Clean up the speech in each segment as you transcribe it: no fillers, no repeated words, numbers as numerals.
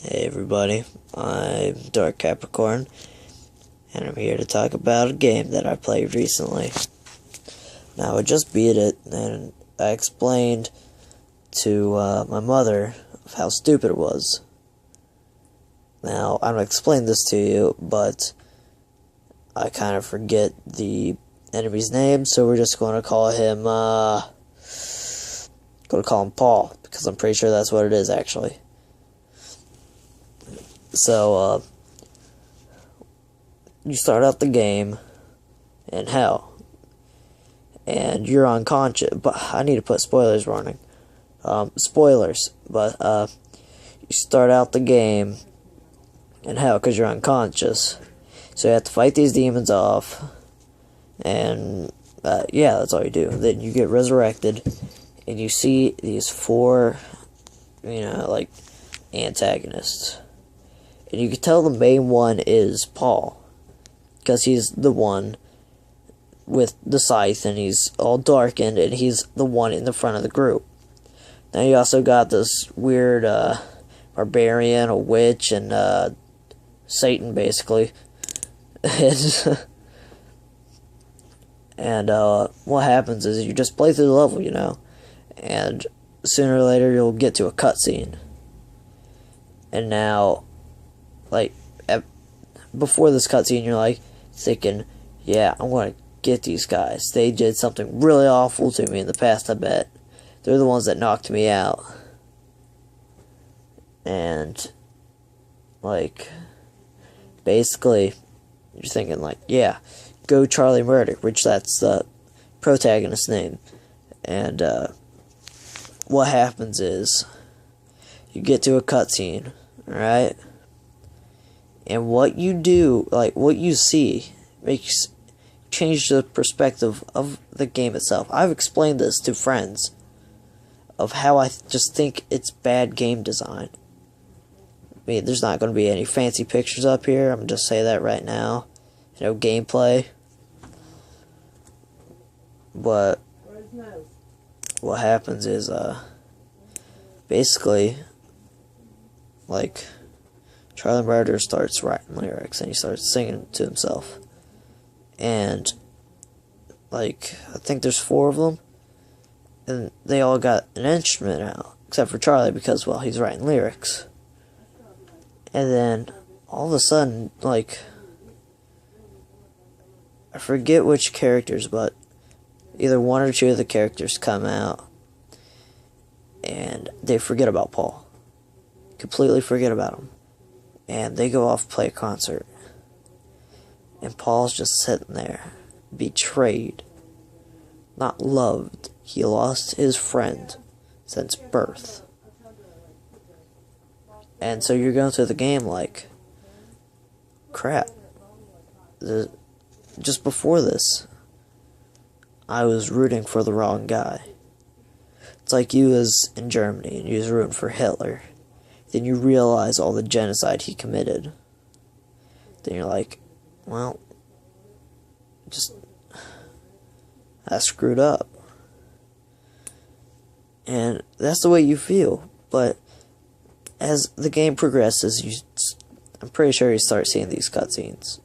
Hey everybody, I'm Dark Capricorn, and I'm here to talk about a game that I played recently. Now, I just beat it, and I explained to my mother how stupid it was. Now, I'm going to explain this to you, but I kind of forget the enemy's name, so we're just going to call him, Paul, because I'm pretty sure that's what it is, actually. So, you start out the game in hell, and you're unconscious, but I need to put spoilers warning. Spoilers, but, you start out the game in hell because you're unconscious. So you have to fight these demons off, and, yeah, that's all you do. Then you get resurrected, and you see these four, antagonists. And you can tell the main one is Paul, because he's the one with the scythe, and he's all darkened, and he's the one in the front of the group. Now you also got this weird barbarian, a witch, and Satan, basically. And what happens is you just play through the level, and sooner or later you'll get to a cutscene. And now, before this cutscene, you're thinking, yeah, I'm going to get these guys. They did something really awful to me in the past, I bet. They're the ones that knocked me out. And, basically, you're thinking, yeah, go Charlie Murder, which that's the protagonist's name. And, what happens is, you get to a cutscene, alright? And what you do, what you see, change the perspective of the game itself. I've explained this to friends of how I just think it's bad game design. I mean, there's not going to be any fancy pictures up here. I'm going to just say that right now. Gameplay. But what happens is, basically, Charlie Murder starts writing lyrics, and he starts singing to himself. And, I think there's 4 of them, and they all got an instrument out, except for Charlie, because, well, he's writing lyrics. And then, all of a sudden, I forget which characters, but either 1 or 2 of the characters come out, and they forget about Paul. Completely forget about him. And they go off play a concert. And Paul's just sitting there, betrayed, not loved. He lost his friend since birth. And so you're going through the game crap. Just before this, I was rooting for the wrong guy. It's like you was in Germany and you was rooting for Hitler. Then you realize all the genocide he committed. Then you're well, I screwed up. And that's the way you feel. But as the game progresses, I'm pretty sure you start seeing these cutscenes.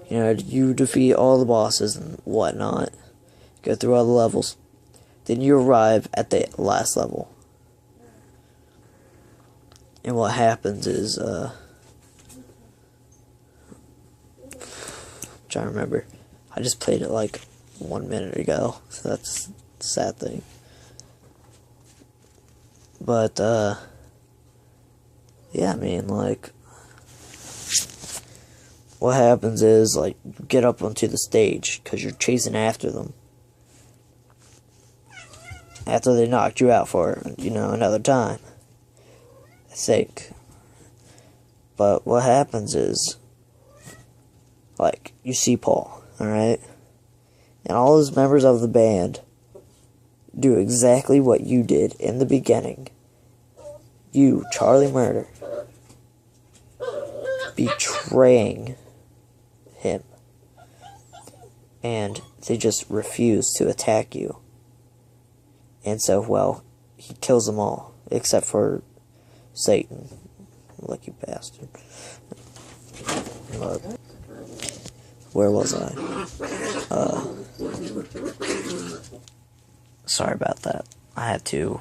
You defeat all the bosses and whatnot. Go through all the levels. Then you arrive at the last level. And what happens is, I'm trying to remember. I just played it 1 minute ago, so that's the sad thing. But, yeah, I mean, what happens is, you get up onto the stage, because you're chasing after them. After they knocked you out for, another time. I think. But what happens is, you see Paul, alright? And all his members of the band do exactly what you did in the beginning. You, Charlie Murder, betraying him. And they just refuse to attack you. And so, well, he kills them all, except for Satan. lucky bastard. Where was I? Sorry about that. I had to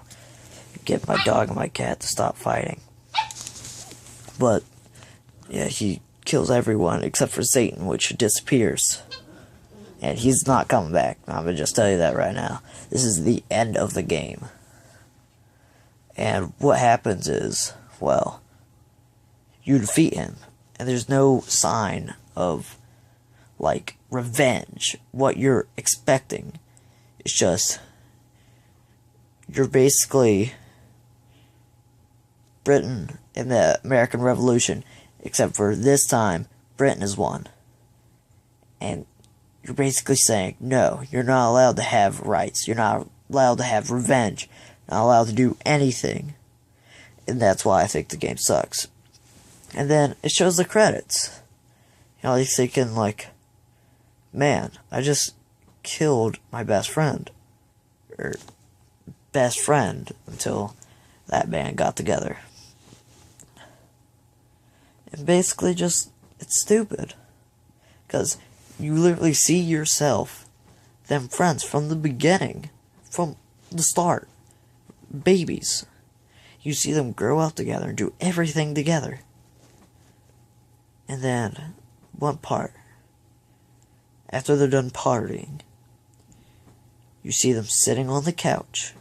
get my dog and my cat to stop fighting. But, yeah, he kills everyone except for Satan, which disappears. And he's not coming back. I'm gonna just tell you that right now. This is the end of the game. And what happens is, well, you defeat him. And there's no sign of, like, revenge. What you're expecting is just, you're basically Britain in the American Revolution, except for this time, Britain has won. And you're basically saying, no, you're not allowed to have rights. You're not allowed to have revenge. Not allowed to do anything. And that's why I think the game sucks. And then it shows the credits. You know, you're thinking, like, man, I just killed my best friend. Or best friend until that band got together. And basically just, it's stupid. Because you literally see yourself, them friends from the beginning, from the start, babies. You see them grow up together and do everything together. And then, one part, after they're done partying, you see them sitting on the couch,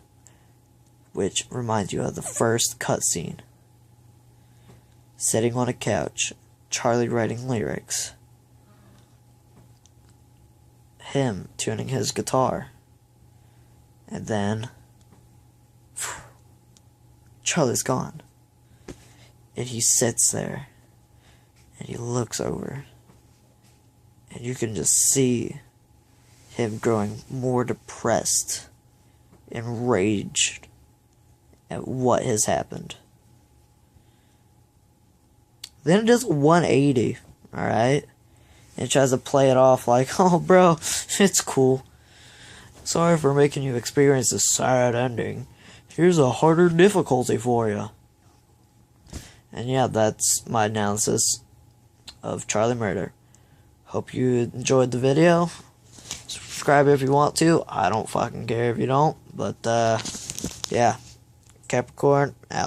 which reminds you of the first cutscene. Sitting on a couch, Charlie writing lyrics, him tuning his guitar, and then Charlie's gone. And he sits there, and he looks over, and you can just see him growing more depressed, enraged at what has happened. Then it does a 180, alright? And tries to play it off like, oh bro, it's cool. Sorry for making you experience this sad ending. Here's a harder difficulty for you. And yeah, that's my analysis of Charlie Murder. Hope you enjoyed the video. Subscribe if you want to. I don't fucking care if you don't. But, yeah. Capricorn, out.